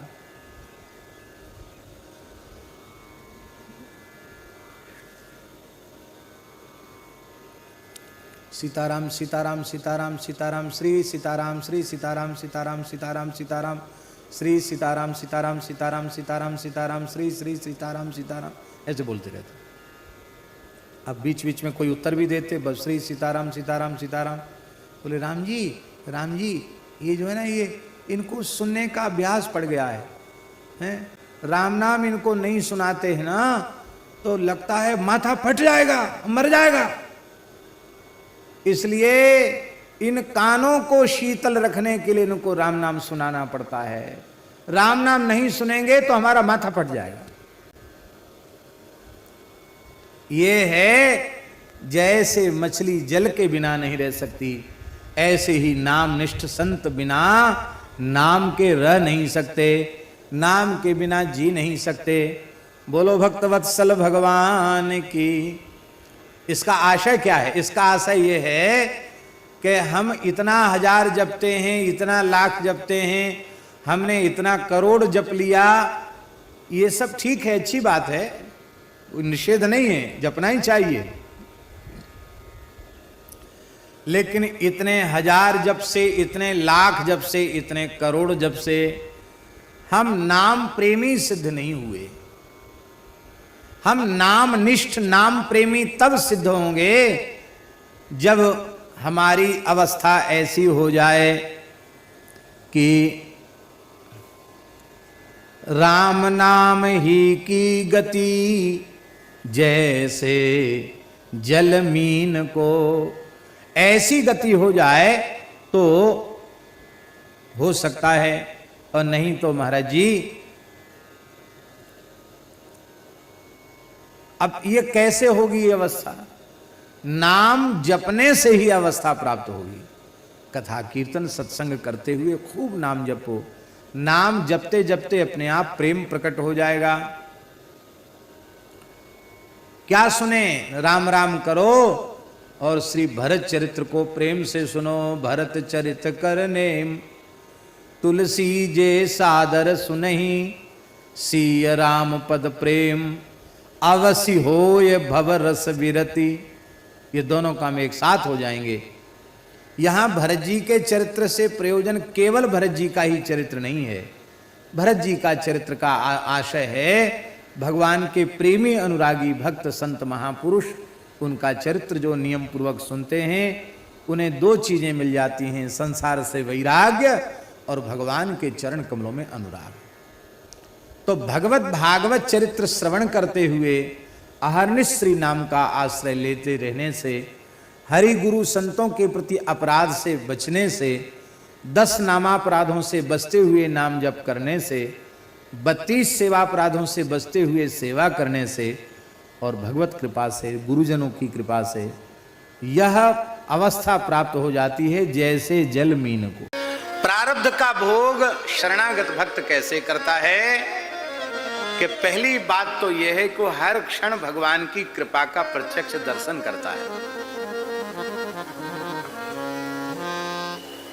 Speaker 1: सीताराम सीताराम सीताराम सीताराम श्री सीताराम, श्री सीताराम सीताराम सीताराम सीताराम, श्री सीताराम सीताराम सीताराम सीताराम सीताराम, श्री श्री सीताराम सीताराम, ऐसे बोलते रहते। अब बीच बीच में कोई उत्तर भी देते, बस श्री सीताराम सीताराम सीताराम। बोले राम जी, ये जो है ना, ये इनको सुनने का अभ्यास पड़ गया है? राम नाम इनको नहीं सुनाते हैं ना तो लगता है माथा फट जाएगा, मर जाएगा। इसलिए इन कानों को शीतल रखने के लिए इनको राम नाम सुनाना पड़ता है। राम नाम नहीं सुनेंगे तो हमारा माथा फट जाएगा। ये है जैसे मछली जल के बिना नहीं रह सकती, ऐसे ही नाम निष्ठ संत बिना नाम के रह नहीं सकते, नाम के बिना जी नहीं सकते। बोलो भक्तवत्सल भगवान की। इसका आशय क्या है? इसका आशय ये है कि हम इतना हजार जपते हैं, इतना लाख जपते हैं, हमने इतना करोड़ जप लिया, ये सब ठीक है, अच्छी बात है, निषेध नहीं है, जपना ही चाहिए। लेकिन इतने हजार जप से, इतने लाख जप से, इतने करोड़ जप से हम नाम प्रेमी सिद्ध नहीं हुए। हम नाम निष्ठ, नाम प्रेमी तब सिद्ध होंगे जब हमारी अवस्था ऐसी हो जाए कि राम नाम ही की गति जैसे जल मीन को। ऐसी गति हो जाए तो हो सकता है, और नहीं तो महाराज जी अब ये कैसे होगी ये अवस्था? नाम जपने से ही अवस्था प्राप्त होगी। कथा कीर्तन सत्संग करते हुए खूब नाम जपो। नाम जपते जपते अपने आप प्रेम प्रकट हो जाएगा। क्या सुने? राम राम करो और श्री भरत चरित्र को प्रेम से सुनो। भरत चरित करने तुलसी जे सादर सुनहि, सिय राम पद प्रेम अवसि होय भव रस विरति। ये दोनों काम एक साथ हो जाएंगे। यहां भरत जी के चरित्र से प्रयोजन केवल भरत जी का ही चरित्र नहीं है। भरत जी का चरित्र का आशय है भगवान के प्रेमी अनुरागी भक्त संत महापुरुष, उनका चरित्र जो नियम पूर्वक सुनते हैं उन्हें दो चीजें मिल जाती हैं, संसार से वैराग्य और भगवान के चरण कमलों में अनुराग। तो भगवत भागवत चरित्र श्रवण करते हुए अहर्निश श्री नाम का आश्रय लेते रहने से, हरि गुरु संतों के प्रति अपराध से बचने से, 10 नामापराधों से बचते हुए नाम जप करने से, 32 सेवापराधों से बचते हुए सेवा करने से, और भगवत कृपा से, गुरुजनों की कृपा से यह अवस्था प्राप्त हो जाती है जैसे जल मीन को। प्रारब्ध का भोग शरणागत भक्त कैसे करता है कि पहली बात तो यह है कि हर क्षण भगवान की कृपा का प्रत्यक्ष दर्शन करता है।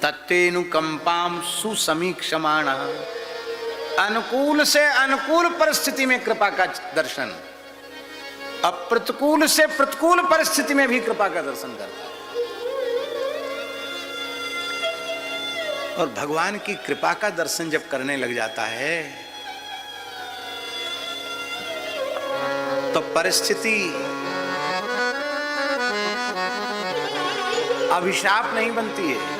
Speaker 1: तत्तेनुकंपाम सुसमीक्षमाण, अनुकूल से अनुकूल परिस्थिति में कृपा का दर्शन, अप्रतिकूल से प्रतिकूल परिस्थिति में भी कृपा का दर्शन करता है। और भगवान की कृपा का दर्शन जब करने लग जाता है तो परिस्थिति अभिशाप नहीं बनती है।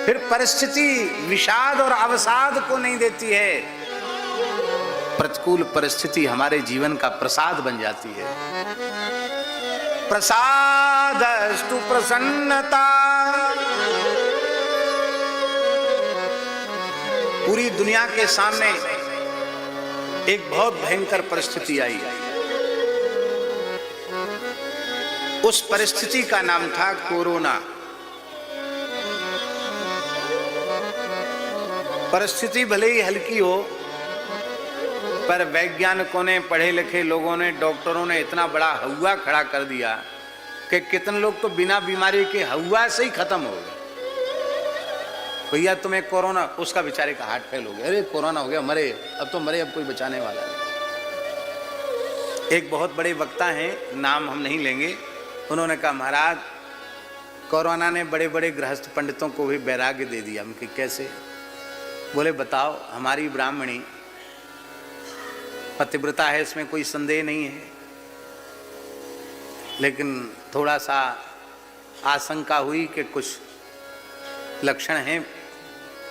Speaker 1: फिर परिस्थिति विषाद और अवसाद को नहीं देती है। प्रतिकूल परिस्थिति हमारे जीवन का प्रसाद बन जाती है। प्रसादस्तु प्रसन्नता। पूरी दुनिया के सामने एक बहुत भयंकर परिस्थिति आई। उस परिस्थिति का नाम था कोरोना। परिस्थिति भले ही हल्की हो, पर वैज्ञानिकों ने, पढ़े लिखे लोगों ने, डॉक्टरों ने इतना बड़ा हवा खड़ा कर दिया कि कितने लोग तो बिना बीमारी के हवा से ही खत्म हो गए। भैया तुम्हें कोरोना, उसका बेचारे का हार्ट फेल हो गया, अरे कोरोना हो गया, मरे, अब तो मरे, अब कोई बचाने वाला नहीं। एक बहुत बड़े वक्ता हैं, नाम हम नहीं लेंगे, उन्होंने कहा महाराज कोरोना ने बड़े बड़े गृहस्थ पंडितों को भी वैराग्य दे दिया। हम कि कैसे? बोले बताओ, हमारी ब्राह्मणी पतिव्रता है, इसमें कोई संदेह नहीं है, लेकिन थोड़ा सा आशंका हुई कि कुछ लक्षण हैं,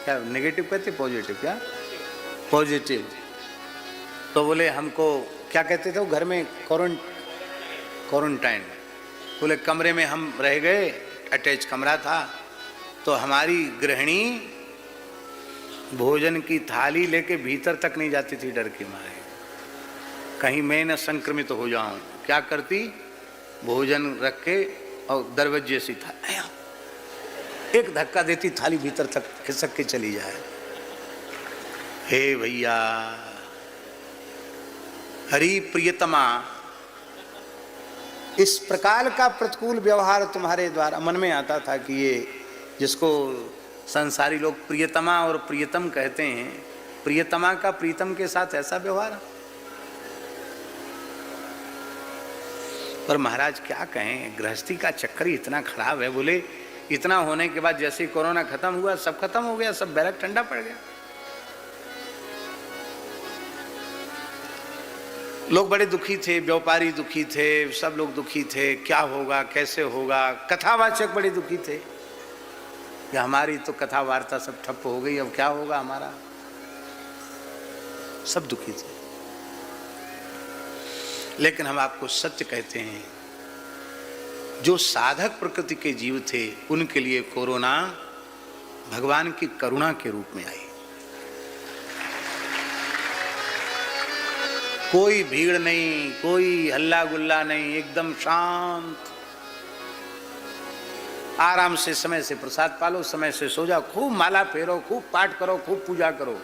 Speaker 1: क्या नेगेटिव कहते, पॉजिटिव, क्या पॉजिटिव। तो बोले हमको क्या कहते थे वो घर में क्वारंटाइन, बोले कमरे में हम रह गए, अटैच कमरा था, तो हमारी गृहिणी भोजन की थाली लेके भीतर तक नहीं जाती थी डर के मारे, कहीं मैं न संक्रमित हो जाऊं। क्या करती? भोजन रख के और दरवाजे से था एक धक्का देती, थाली भीतर तक खिसक के चली जाए। हे भैया, हरि प्रियतमा, इस प्रकार का प्रतिकूल व्यवहार तुम्हारे द्वारा मन में आता था कि ये जिसको संसारी लोग प्रियतमा और प्रियतम कहते हैं, प्रियतमा का प्रीतम के साथ ऐसा व्यवहार। पर महाराज क्या कहें, गृहस्थी का चक्कर ही इतना खराब है। बोले इतना होने के बाद जैसे कोरोना खत्म हुआ, सब खत्म हो गया, सब बैरक ठंडा पड़ गया। लोग बड़े दुखी थे, व्यापारी दुखी थे, सब लोग दुखी थे, क्या होगा, कैसे होगा। कथावाचक बड़े दुखी थे कि हमारी तो कथा वार्ता सब ठप्प हो गई, अब क्या होगा हमारा। सब दुखी थे। लेकिन हम आपको सत्य कहते हैं, जो साधक प्रकृति के जीव थे उनके लिए कोरोना भगवान की करुणा के रूप में आई। कोई भीड़ नहीं, कोई हल्ला गुल्ला नहीं, एकदम शांत, आराम से समय से प्रसाद पालो, समय से सो जाओ, खूब माला फेरो, खूब पाठ करो, खूब पूजा करो।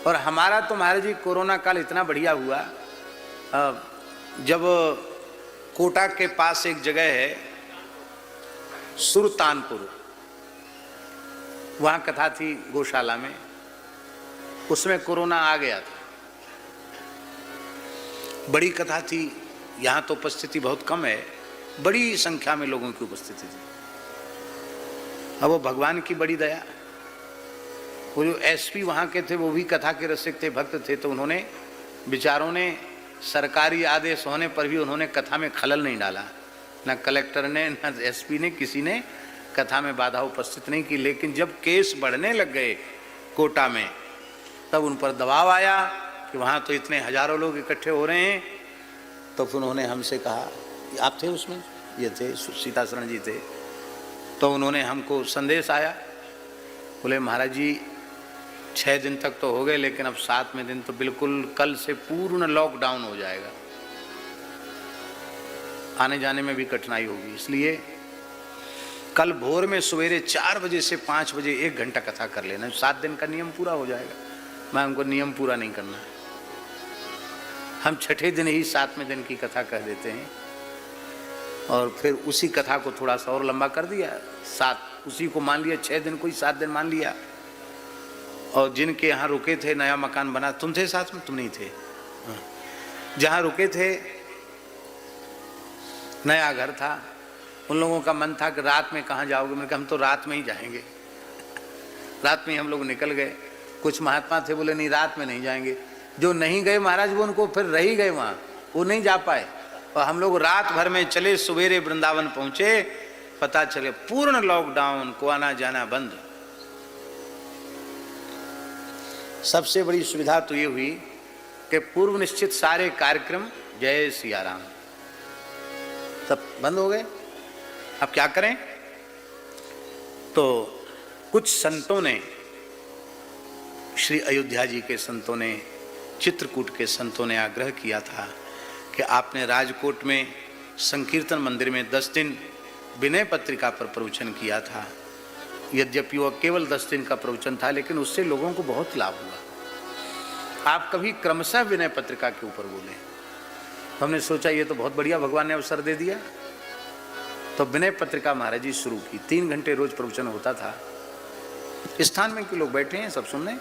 Speaker 1: और हमारा तो महाराज जी कोरोना काल इतना बढ़िया हुआ, जब कोटा के पास एक जगह है सुल्तानपुर, वहां कथा थी गौशाला में, उसमें कोरोना आ गया था। बड़ी कथा थी, यहाँ तो उपस्थिति बहुत कम है, बड़ी संख्या में लोगों की उपस्थिति थी। अब वो भगवान की बड़ी दया, वो जो एसपी वहाँ के थे वो भी कथा के रसिक थे, भक्त थे, तो उन्होंने विचारों ने सरकारी आदेश होने पर भी उन्होंने कथा में खलल नहीं डाला, ना कलेक्टर ने ना एसपी ने, किसी ने कथा में बाधा उपस्थित नहीं की। लेकिन जब केस बढ़ने लग गए कोटा में, तब उन पर दबाव आया कि वहाँ तो इतने हजारों लोग इकट्ठे हो रहे हैं। तो फिर उन्होंने हमसे कहा, आप थे उसमें? ये थे, सीताशरण जी थे। तो उन्होंने हमको संदेश आया, बोले महाराज जी 6 दिन तक तो हो गए, लेकिन अब 7वें दिन तो बिल्कुल कल से पूर्ण लॉकडाउन हो जाएगा, आने जाने में भी कठिनाई होगी। इसलिए कल भोर में सवेरे 4 बजे से 5 बजे 1 घंटा कथा कर लेना, 7 दिन का नियम पूरा हो जाएगा। मैं हमको नियम पूरा नहीं करना है, हम 6ठे दिन ही 7वें दिन की कथा कह देते हैं। और फिर उसी कथा को थोड़ा सा और लंबा कर दिया, 7 उसी को मान लिया, 6 दिन को ही 7 दिन मान लिया। और जिनके यहाँ रुके थे, नया मकान बना, तुम थे साथ में? तुम नहीं थे। जहाँ रुके थे नया घर था, उन लोगों का मन था कि रात में कहाँ जाओगे? मैंने कहा हम तो रात में ही जाएंगे। रात में ही हम लोग निकल गए। कुछ महात्मा थे, बोले नहीं रात में नहीं जाएंगे। जो नहीं गए महाराज वो उनको फिर रह ही गए वहाँ, वो नहीं जा पाए। और हम लोग रात भर में चले, सवेरे वृंदावन पहुंचे, पता चले पूर्ण लॉकडाउन, को आना जाना बंद। सबसे बड़ी सुविधा तो ये हुई कि पूर्व निश्चित सारे कार्यक्रम, जय सिया राम, सब बंद हो गए। अब क्या करें? तो कुछ संतों ने, श्री अयोध्या जी के संतों ने, चित्रकूट के संतों ने आग्रह किया था कि आपने राजकोट में संकीर्तन मंदिर में 10 दिन विनय पत्रिका पर प्रवचन किया था। यद्यपि वह केवल 10 दिन का प्रवचन था, लेकिन उससे लोगों को बहुत लाभ हुआ। आप कभी क्रमशः विनय पत्रिका के ऊपर बोले। तो हमने सोचा ये तो बहुत बढ़िया भगवान ने अवसर दे दिया। तो विनय पत्रिका महाराज जी शुरू की। 3 घंटे रोज प्रवचन होता था। स्थान में के लोग बैठे हैं सब सुनने।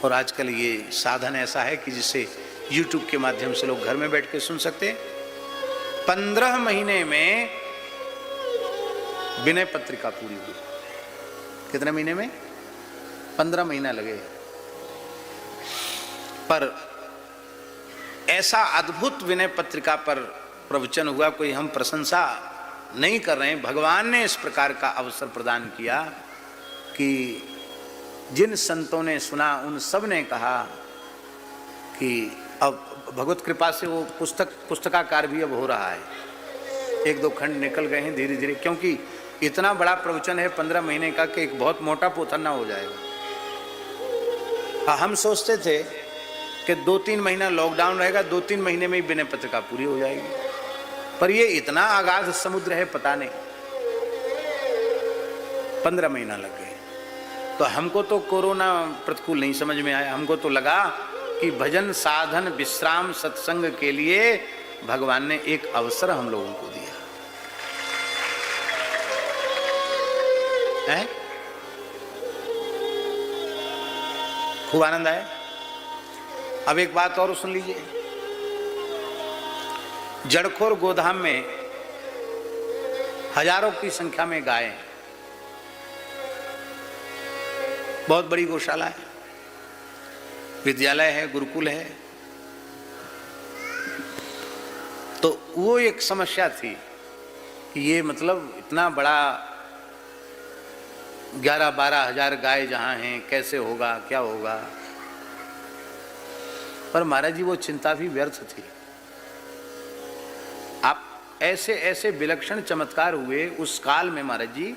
Speaker 1: और आजकल ये साधन ऐसा है कि जिससे YouTube के माध्यम से लोग घर में बैठ के सुन सकते हैं। 15 महीने में विनय पत्रिका पूरी हुई। कितने महीने में? 15 महीना लगे। पर ऐसा अद्भुत विनय पत्रिका पर प्रवचन हुआ, कोई हम प्रशंसा नहीं कर रहे हैं, भगवान ने इस प्रकार का अवसर प्रदान किया कि जिन संतों ने सुना उन सब ने कहा कि अब भगवत कृपा से वो पुस्तकाकार भी अब हो रहा है। 1-2 खंड निकल गए हैं धीरे धीरे, क्योंकि इतना बड़ा प्रवचन है 15 महीने का कि एक बहुत मोटा पोथन्ना हो जाएगा। हम सोचते थे कि 2-3 महीना लॉकडाउन रहेगा, 2-3 महीने में ही विनय पत्रिका पूरी हो जाएगी। पर ये इतना अगाध समुद्र है, पता नहीं 15 महीना लग गए। तो हमको तो कोरोना प्रतिकूल नहीं समझ में आया। हमको तो लगा कि भजन साधन विश्राम सत्संग के लिए भगवान ने एक अवसर हम लोगों को दिया है। खूब आनंद आया। अब एक बात और सुन लीजिए। जड़खोर गोधाम में हजारों की संख्या में गाय हैं। बहुत बड़ी गौशाला है, विद्यालय है, गुरुकुल है। तो वो एक समस्या थी कि ये मतलब इतना बड़ा 11-12 हजार गाय जहाँ हैं, कैसे होगा, क्या होगा। पर महाराज जी वो चिंता भी व्यर्थ थी। आप ऐसे ऐसे विलक्षण चमत्कार हुए उस काल में महाराज जी,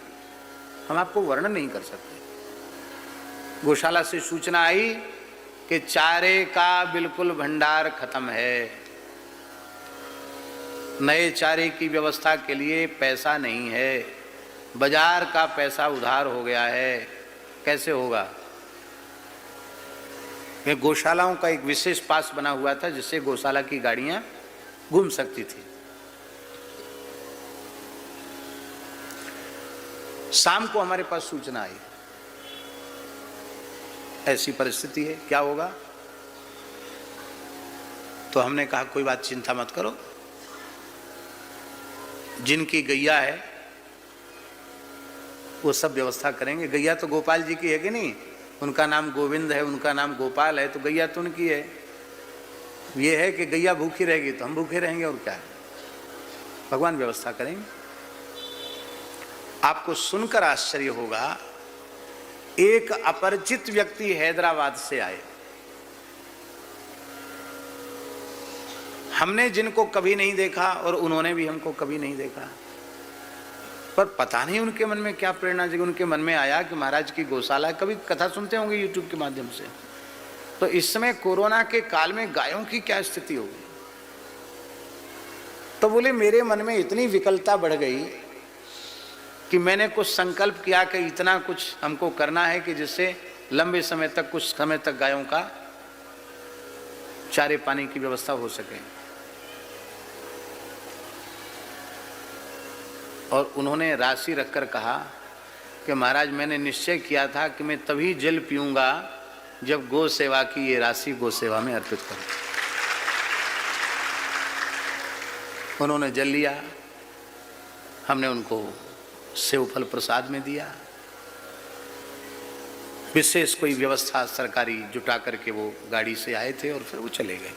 Speaker 1: हम आपको वर्णन नहीं कर सकते। गौशाला से सूचना आई कि चारे का बिल्कुल भंडार खत्म है, नए चारे की व्यवस्था के लिए पैसा नहीं है, बाजार का पैसा उधार हो गया है। कैसे होगा? ये गौशालाओं का एक विशेष पास बना हुआ था जिससे गौशाला की गाड़ियां घूम सकती थी। शाम को हमारे पास सूचना आई, ऐसी परिस्थिति है, क्या होगा? तो हमने कहा कोई बात चिंता मत करो, जिनकी गैया है वो सब व्यवस्था करेंगे। गैया तो गोपाल जी की है कि नहीं? उनका नाम गोविंद है, उनका नाम गोपाल है, तो गैया तो उनकी है। ये है कि गैया भूखी रहेगी तो हम भूखे रहेंगे, और क्या है, भगवान व्यवस्था करेंगे। आपको सुनकर आश्चर्य होगा, एक अपरिचित व्यक्ति हैदराबाद से आए। हमने जिनको कभी नहीं देखा और उन्होंने भी हमको कभी नहीं देखा, पर पता नहीं उनके मन में क्या प्रेरणा जगी। उनके मन में आया कि महाराज की गौशाला, कभी कथा सुनते होंगे यूट्यूब के माध्यम से, तो इस समय कोरोना के काल में गायों की क्या स्थिति होगी। तो बोले मेरे मन में इतनी विकलता बढ़ गई कि मैंने कुछ संकल्प किया कि इतना कुछ हमको करना है कि जिससे लंबे समय तक, कुछ समय तक गायों का चारे पानी की व्यवस्था हो सके। और उन्होंने राशि रखकर कहा कि महाराज मैंने निश्चय किया था कि मैं तभी जल पीऊंगा जब गौ सेवा की ये राशि गौ सेवा में अर्पित करूं। उन्होंने जल लिया, हमने उनको सेव फल प्रसाद में दिया। विशेष कोई व्यवस्था सरकारी जुटा करके वो गाड़ी से आए थे और फिर वो चले गए,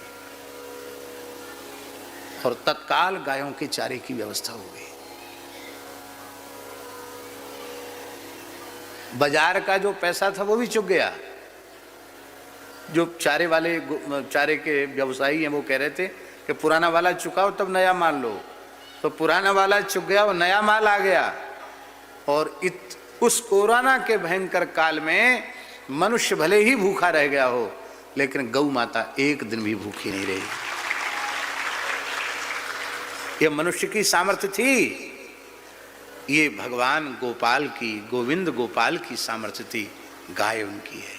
Speaker 1: और तत्काल गायों के चारे की व्यवस्था हो गई। बाजार का जो पैसा था वो भी चुक गया। जो चारे वाले, चारे के व्यवसायी हैं, वो कह रहे थे कि पुराना वाला चुकाओ तब नया माल लो, तो पुराना वाला चुक गया और नया माल आ गया। और उस कोरोना के भयंकर काल में मनुष्य भले ही भूखा रह गया हो, लेकिन गौ माता एक दिन भी भूखी नहीं रही। ये मनुष्य की सामर्थ्य थी, ये भगवान गोपाल की, गोविंद गोपाल की सामर्थ्य थी, गाय उनकी है।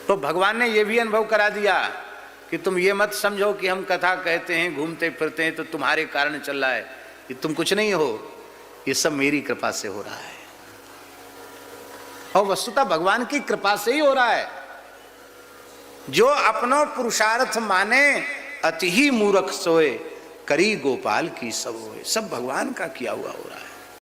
Speaker 1: तो भगवान ने यह भी अनुभव करा दिया कि तुम ये मत समझो कि हम कथा कहते हैं, घूमते फिरते हैं तो तुम्हारे कारण चल रहा है, कि तुम कुछ नहीं हो, ये सब मेरी कृपा से हो रहा है। और वस्तुतः भगवान की कृपा से ही हो रहा है। जो अपनो पुरुषार्थ माने अति ही मूर्ख सोए, करी गोपाल की सब होए। सब भगवान का किया हुआ हो रहा है।